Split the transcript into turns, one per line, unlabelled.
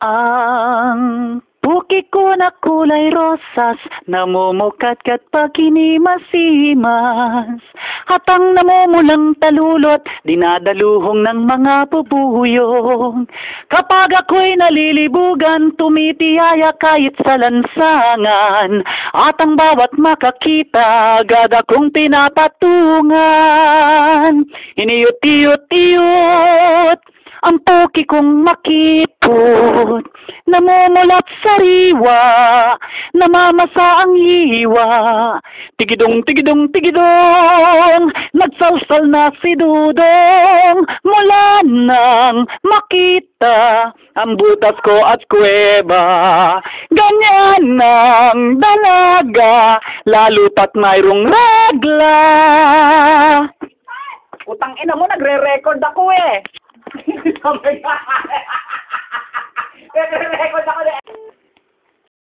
Ang puki ko na kulay rosas, namumukat-kat pag hinimasimas. At ang namumulang talulot, dinadaluhong ng mga bubuyong. Kapag ako'y nalilibugan, tumitiyaya kahit sa lansangan. At ang bawat makakita, agad akong pinapatungan. Hiniyot-iyot-iyot ang puki kong makipot, namumulat sariwa, namamasa ang hiwa. Tigidong, tigidong, tigidong, nagsawsal na si Dudong, mula nang makita ang butas ko at kuweba. Ganyan ang dalaga, lalo pat mayroong regla.
Utang ina mo, nagre-record ako eh. Nagre-record ako eh.